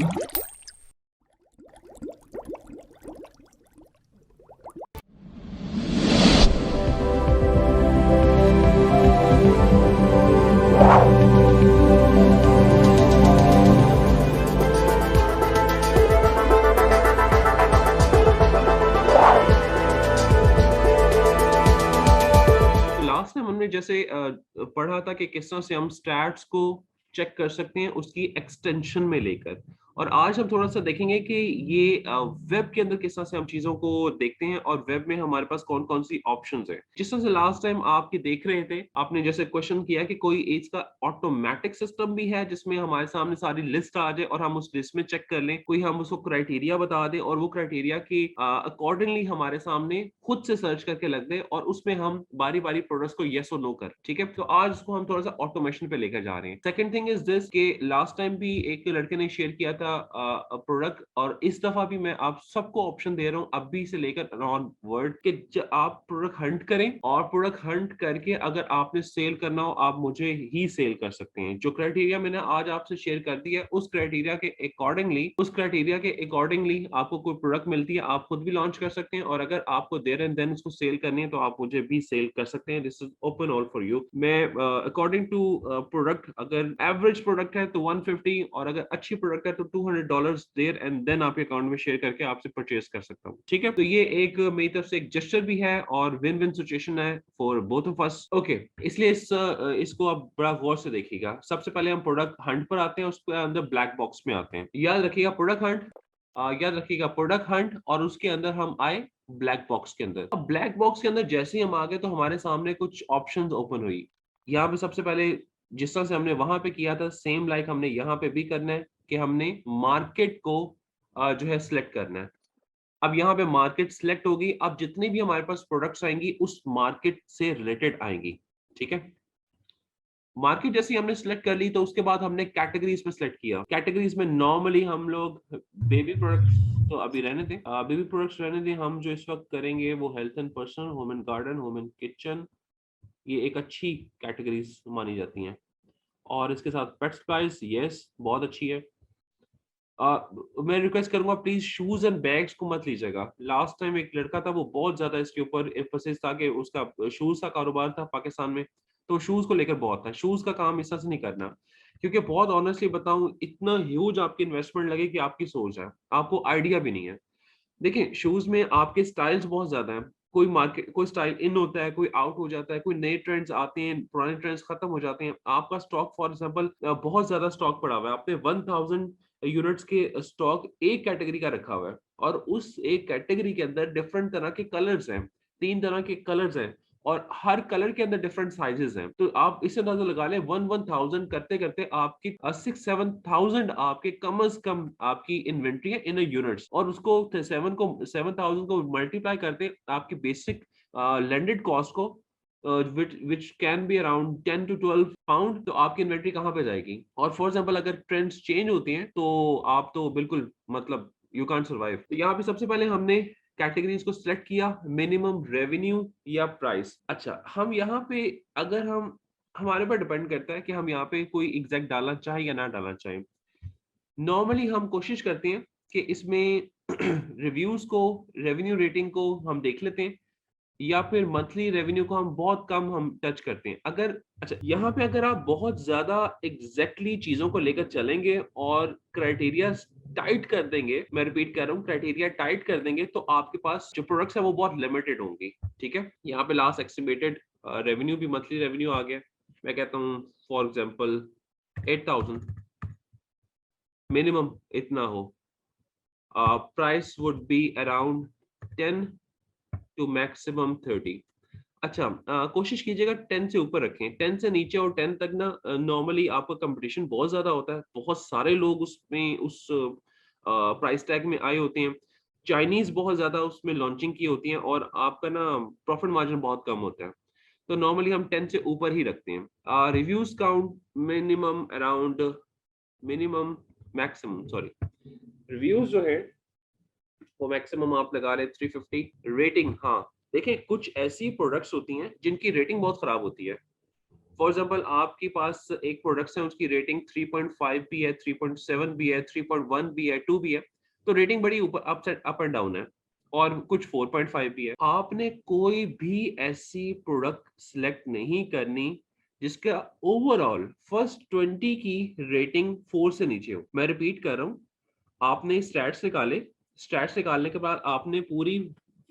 Last time हमने जैसे पढ़ा था कि किस तरह से हम स्टैट्स को चेक कर सकते हैं उसकी एक्सटेंशन में लेकर, और आज हम थोड़ा सा देखेंगे कि ये वेब के अंदर किस तरह से हम चीजों को देखते हैं और वेब में हमारे पास कौन कौन सी ऑप्शंस है। जिस तरह से लास्ट टाइम आपके देख रहे थे, आपने जैसे क्वेश्चन किया कि कोई इसका ऑटोमेटिक सिस्टम भी है जिसमें हमारे सामने सारी लिस्ट आ जाए और हम उस लिस्ट में चेक कर लें, कोई हम उसको क्राइटेरिया बता दें और वो क्राइटेरिया के अकॉर्डिंगली हमारे सामने खुद से सर्च करके लग दे और उसमें हम बारी बारी प्रोडक्ट्स को यस और नो कर। ठीक है, तो आज उसको हम थोड़ा सा ऑटोमेशन पे लेकर जा रहे हैं। सेकंड थिंग इज दिस के लास्ट टाइम भी एक लड़के ने शेयर किया था प्रोडक्ट, और इस दफा भी मैं आप सबको ऑप्शन दे रहा हूँ अभी से लेकर ऑन वर्ड कि आप प्रोडक्ट हंट करें, और प्रोडक्ट हंट करके अगर आपने सेल करना हो आप मुझे ही सेल कर सकते हैं। जो क्राइटेरिया मैंने आज आपसे शेयर कर दिया उस क्राइटेरिया के अकॉर्डिंगली आपको कोई प्रोडक्ट मिलती है, आप खुद भी लॉन्च कर सकते हैं, और अगर आपको देयर एंड देन उसको सेल करनी है तो आप मुझे भी सेल कर सकते हैं। This is open all for you. मैं अकॉर्डिंग टू प्रोडक्ट, अगर एवरेज प्रोडक्ट है तो 150, और अगर अच्छी प्रोडक्ट है तो $200 देयर एंड देन आपके अकाउंट में शेयर करके आपसे परचेज कर सकता हूँ। ठीक है, तो ये एक मेरी तरफ से एक जेस्चर भी है और विन विन सिचुएशन है for both of us. Okay, इसलिए इसको आप बड़ा गौर से देखिएगा। सबसे पहले हम प्रोडक्ट हंट पर आते हैं, उसके अंदर ब्लैक बॉक्स में आते हैं। याद रखिएगा प्रोडक्ट हंट, और उसके अंदर हम आए ब्लैक बॉक्स के अंदर। अब ब्लैक बॉक्स के अंदर जैसे ही हम आ गए तो हमारे सामने कुछ ऑप्शंस ओपन हुई। यहाँ पे सबसे पहले जिस तरह से हमने वहां पे किया था सेम लाइक हमने यहाँ पे भी करना है कि हमने मार्केट को जो है सिलेक्ट करना है। अब यहाँ पे मार्केट सिलेक्ट होगी, अब जितनी भी हमारे पास प्रोडक्ट्स आएंगी उस मार्केट से रिलेटेड आएंगी। ठीक है, मार्केट जैसे ही हमने सिलेक्ट कर ली तो उसके बाद हमने कैटेगरीज पे सिलेक्ट किया। कैटेगरीज में नॉर्मली हम लोग बेबी प्रोडक्ट्स तो अभी रहने दें, बेबी प्रोडक्ट्स रहने दें। हम जो इस वक्त करेंगे वो health and personal, home and garden, home and kitchen, ये एक अच्छी कैटेगरीज मानी जाती हैं। और इसके साथ पेट सप्लाईज, यस बहुत अच्छी है। मैं रिक्वेस्ट करूंगा प्लीज शूज एंड बैग्स को मत लीजिएगा। लास्ट टाइम एक लड़का था वो बहुत ज्यादा इसके ऊपर एम्फोसिस था कि उसका शूज का कारोबार था पाकिस्तान में, तो शूज को लेकर बहुत था। शूज का काम इस तरह से नहीं करना, क्योंकि बहुत ऑनेस्टली बताऊं इतना ह्यूज आपकी इन्वेस्टमेंट लगे कि आपकी सोच है, आपको आइडिया भी नहीं है। देखिए शूज में आपके स्टाइल्स बहुत ज्यादा हैं। कोई स्टाइल इन होता है, कोई आउट हो जाता है, कोई नए ट्रेंड्स आते हैं, पुराने ट्रेंड्स खत्म हो जाते हैं। आपका स्टॉक फॉर एग्जांपल बहुत ज्यादा स्टॉक पड़ा हुआ है, आपने 1000 यूनिट्स के स्टॉक एक कैटेगरी का रखा हुआ है, और उस एक कैटेगरी के अंदर डिफरेंट तरह के कलर्स हैं, 3 तरह के कलर्स हैं, और हर कलर के अंदर डिफरेंट साइजेस हैं। तो आप इससे अंदाजा लगा लें 1000 करते करते आपकी 6-7,000 आपके कम से कम आपकी इन्वेंट्री है इन यूनिट्स, और उसको 7,000 को मल्टीप्लाई करते आपकी बेसिक लैंडेड कॉस्ट को which can be around 10 to 12 pound, तो आपकी इन्वेंट्री कहाँ पे जाएगी। और फॉर एग्जांपल अगर ट्रेंड्स चेंज होती हैं तो आप तो बिल्कुल मतलब यू कांट सर्वाइव। तो यहाँ पे सबसे पहले हमने कैटेगरीज को सिलेक्ट किया, मिनिमम रेवेन्यू या प्राइस। अच्छा, हम यहाँ पे अगर हम हमारे पर डिपेंड करता है कि हम यहाँ पे कोई एग्जैक्ट डालना चाहें या ना डालना चाहें। नॉर्मली हम कोशिश करते हैं कि इसमें रिव्यूज को, रेवेन्यू रेटिंग को हम देख लेते हैं, या फिर मंथली रेवेन्यू को हम बहुत कम हम टच करते हैं। अगर अच्छा यहाँ पे अगर आप बहुत ज्यादा एग्जैक्टली चीजों को लेकर चलेंगे और क्राइटेरिया टाइट कर देंगे, मैं रिपीट कर रहा हूँ क्राइटेरिया टाइट कर देंगे, तो आपके पास जो प्रोडक्ट्स है वो बहुत लिमिटेड होंगी। ठीक है, यहाँ पे लास्ट एस्टिमेटेड रेवेन्यू भी मंथली रेवेन्यू आ गया। मैं कहता हूँ फॉर एग्जाम्पल 8,000 मिनिमम इतना हो, price would be around 10 to maximum 30। अच्छा, कोशिश कीजिएगा 10 से ऊपर रखें। 10 से नीचे और 10 तक ना नॉर्मली आपका कंपटीशन बहुत ज्यादा होता है, बहुत सारे लोग उसमें उस प्राइस टैग में आए होते हैं। चाइनीज बहुत ज्यादा उसमें लॉन्चिंग की होती हैं, और आपका ना प्रॉफिट मार्जिन बहुत कम होता है। तो नॉर्मली हम 10 से ऊपर ही रखते हैं। Reviews count minimum around, minimum maximum sorry, reviews जो है वो मैक्सिमम आप लगा रहे 350। रेटिंग, हाँ देखिए कुछ ऐसी प्रोडक्ट्स होती हैं जिनकी रेटिंग बहुत खराब होती है। फॉर एग्जांपल आपके पास एक प्रोडक्ट है, उसकी रेटिंग 3.5 भी है, 3.7 भी है, 3.1 भी है, 2 भी है, तो रेटिंग बड़ी ऊपर अप एंड डाउन है, और कुछ 4.5 भी है। आपने कोई भी ऐसी प्रोडक्ट सिलेक्ट नहीं करनी जिसका ओवरऑल फर्स्ट 20 की रेटिंग 4 से नीचे हो। मैं रिपीट कर रहा हूँ, आपने स्टैट्स निकाले, स्टैट्स निकालने के बाद आपने पूरी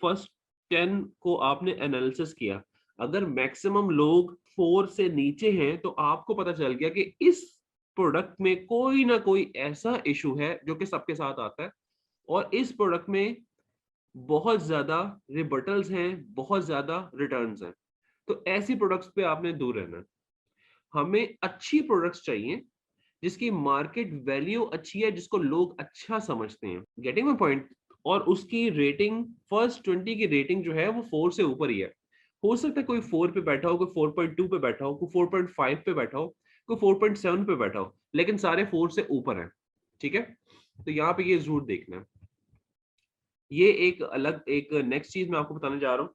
फर्स्ट 10 को आपने एनालिसिस किया। अगर मैक्सिमम लोग 4 से नीचे हैं, तो आपको पता चल गया कि इस प्रोडक्ट में कोई ना कोई ऐसा इशू है जो कि सबके साथ आता है, और इस प्रोडक्ट में बहुत ज़्यादा रिबटल्स हैं, बहुत ज़्यादा रिटर्न्स हैं। तो ऐसी प्रोडक्ट्स पे आपने दूर रहना है। हमें अच्छी प्रोडक्ट्स चाहिए जिसकी मार्केट वैल्यू अच्छी है, जिसको लोग अच्छा समझते हैं। Getting my point? और उसकी रेटिंग फर्स्ट 20 की रेटिंग जो है वो 4 से ऊपर ही है। हो सकता है कोई 4 पे बैठा हो, कोई 4.2 पे बैठा हो, कोई 4.5 पे बैठा हो, कोई 4.7 पे बैठा हो, लेकिन सारे 4 से ऊपर हैं। ठीक है? तो यहाँ पे ये ज़रूर देखना है। ये एक अलग एक नेक्स्ट चीज़ मैं आपको बताने जा रहा हूँ।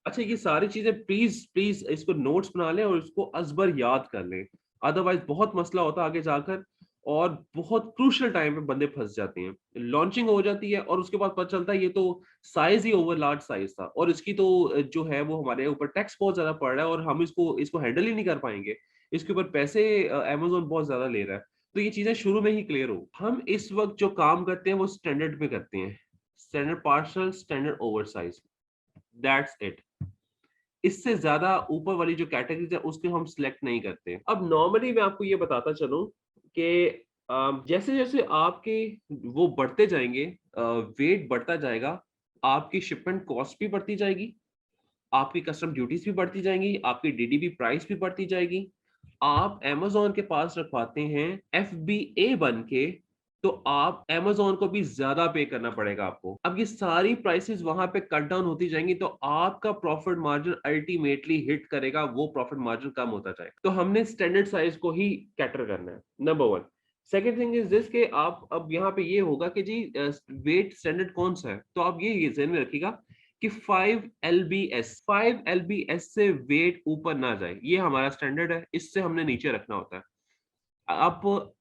अच्छा, ये सारी चीज़ें प्लीज़ प्लीज़ इसको नोट्स बना लें और इसको अज़बर याद कर लें। अदरवाइज़ बहुत मसला होता है आगे जाकर, और बहुत क्रूशियल टाइम पे बंदे फँस जाते हैं। लॉन्चिंग हो जाती है और उसके बाद पता चलता है ये तो साइज़ ही ओवर लार्ज साइज़ था, और इसकी तो जो है वो हमारे ऊपर टैक्स बहुत ज़्यादा पड़ रहा है, और हम इसको इसको हैंडल ही नहीं कर पाएँगे। इसके ऊपर पैसे अमेज़न बहुत ज़्यादा ले रहा है। तो ये चीज़ें शुरू में ही क्लियर हो। हम इस वक़्त जो काम करते हैं वो स्टैंडर्ड में करते हैं। Standard parcel, standard oversize, that's it. इससे ज़्यादा ऊपर वाली जो कैटेगरीज़ है उसको हम सिलेक्ट नहीं करते। अब नॉर्मली मैं आपको ये बताता चलूँ कि जैसे-जैसे आपके वो बढ़ते जाएँगे, वेट बढ़ता जाएगा, आपकी शिपमेंट कॉस्ट भी बढ़ती जाएगी, आपकी कस्टम ड्यूटीज़ भी बढ़ती जाएँगी, आपकी डीडीबी प्राइस भी बढ़ती जाएगी। आप अमेज़न के पास रखवाते हैं एफबीए बन के, तो आप अमेज़न को भी ज़्यादा पे करना पड़ेगा आपको। अब ये सारी प्राइसेज़ वहाँ पे कट डाउन होती जाएँगी, तो आपका प्रॉफिट मार्जिन अल्टीमेटली हिट करेगा, वो प्रॉफिट मार्जिन कम होता जाएगा। तो हमने स्टैंडर्ड साइज़ को ही कैटर करना है, number 1। Second thing is this, कि आप अब यहाँ पे ये होगा कि जी वेट स्टैंडर्ड कौन-सा है? तो आप ये ज़हन में रखिएगा कि 5 एलबीएस से वेट ऊपर ना जाए, ये हमारा स्टैंडर्ड है, इससे हमने नीचे रखना होता है। आप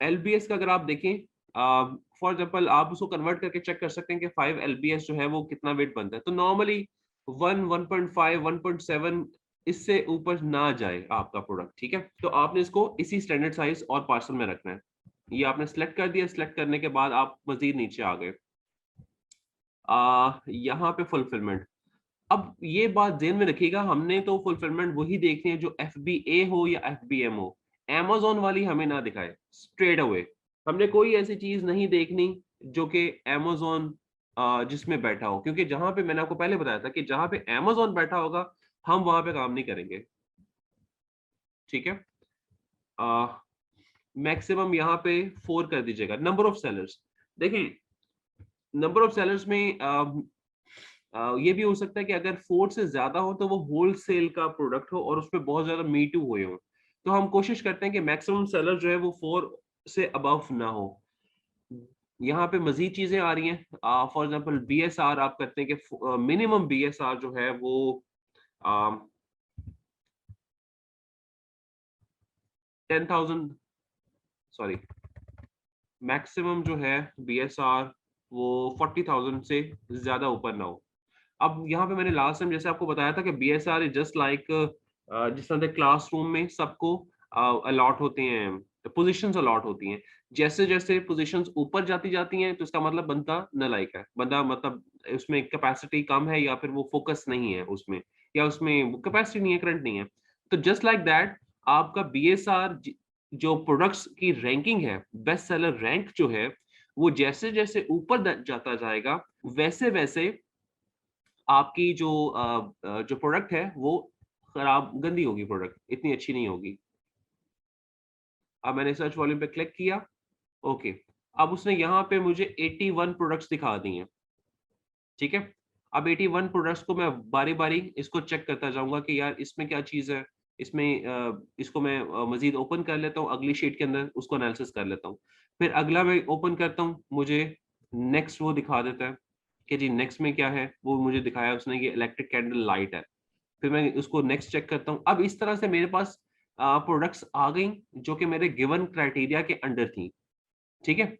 एलबीएस का अगर आप देखें, फॉर एग्जांपल आप उसको कन्वर्ट करके चेक कर सकते हैं कि 5 एलबीएस जो है वो कितना वेट बनता है। तो नॉर्मली 1, 1.5, 1.7 इससे ऊपर ना जाए आपका प्रोडक्ट, ठीक है? तो आपने इसको इसी स्टैंडर्ड साइज़ और पार्सल में रखना है। ये आपने सेलेक्ट कर दिया, सेलेक्ट करने के बाद आप मज़ीद नीचे आ गए। यहाँ पे फुलफिलमेंट। अब ये बात ज़हन में रखिएगा, हमने तो फुलफिलमेंट वही देखनी है जो एफबीए हो या एफबीएम हो। अमेज़न वाली हमें ना दिखाए, स्ट्रेट अवे। हमने कोई ऐसी चीज़ नहीं देखनी जो कि अमेज़न जिसमें बैठा हो, क्योंकि जहाँ पे मैंने आपको पहले बताया था कि जहाँ पे अमेज़न बैठा होगा, हम वहाँ पे काम नहीं करेंगे, ठीक है? अ, मैक्सिमम यहाँ पे 4 कर दीजिएगा। नंबर ऑफ सेलर्स, देखें, नंबर ऑफ सेलर्स में ये भी हो सकता है कि अगर 4 से ज़्यादा हो तो वो होलसेल का प्रोडक्ट हो और उसमें बहुत ज़्यादा मी टू हुए हों। तो हम कोशिश करते हैं कि मैक्सिमम सेलर जो है वो 4 से अबव ना हो। यहाँ पे मज़ीद चीज़ें आ रही हैं। फॉर एग्ज़ाम्पल बीएसआर आप करते हैं कि मिनिमम बीएसआर जो है वो अ, 10,000, सॉरी, मैक्सिमम जो है बीएसआर वो 40,000 से ज़्यादा ऊपर ना हो। अब यहाँ पे मैंने लास्ट टाइम जैसे आपको बताया था कि बीएसआर इज़ जस्ट लाइक जिस तरह से क्लासरूम में सबको अलॉट होते हैं, पोज़ीशंस अलॉट होती हैं। जैसे-जैसे पोज़ीशंस ऊपर जाती जाती हैं, तो इसका मतलब बंदा नालायक है। बंदा मतलब उसमें कैपेसिटी कम है, या फिर वो फ़ोकस नहीं है उसमें, या उसमें कैपेसिटी नहीं है, करंट नहीं है। तो जस्ट लाइक दैट आपका बीएसआर जो प्रोडक्ट्स की रैंकिंग है, बेस्ट सेलर रैंक जो है, वो जैसे-जैसे ऊपर जाता जाएगा, वैसे-वैसे आपकी जो प्रोडक्ट है वो खराब गंदी होगी, प्रोडक्ट इतनी अच्छी नहीं होगी। अब मैंने सर्च वॉल्यूम पे क्लिक किया, ओके। अब उसने यहाँ पे मुझे 81 प्रोडक्ट्स दिखा दी हैं, ठीक है? अब 81 प्रोडक्ट्स को मैं बारी-बारी इसको चेक करता जाऊँगा कि यार इसमें क्या चीज़ है? इसमें इसको मैं मज़ीद ओपन कर लेता हूँ अगली शीट के अंदर, उसको एनालिसिस कर लेता हूँ। फिर अगला मैं ओपन करता हूँ, मुझे नेक्स्ट वो दिखा देता है कि जी नेक्स्ट में क्या है? वो मुझे दिखाया उसने कि इलेक्ट्रिक कैंडल लाइट है। फिर मैं उसको नेक्स्ट चेक करता हूँ। अब इस तरह से मेरे पास प्रोडक्ट्स आ गई जो कि मेरे गिवन क्राइटेरिया के अंडर थी, ठीक है?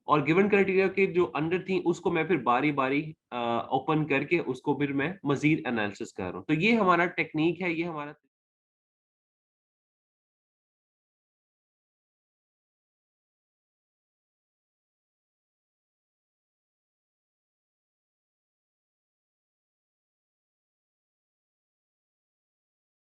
और गिवन क्राइटेरिया के जो अंडर थी उसको मैं फिर बारी-बारी ओपन करके उसको फिर मैं मज़ीद एनालिसिस कर रहा हूँ। तो ये हमारा टेक्नीक है, ये हमारा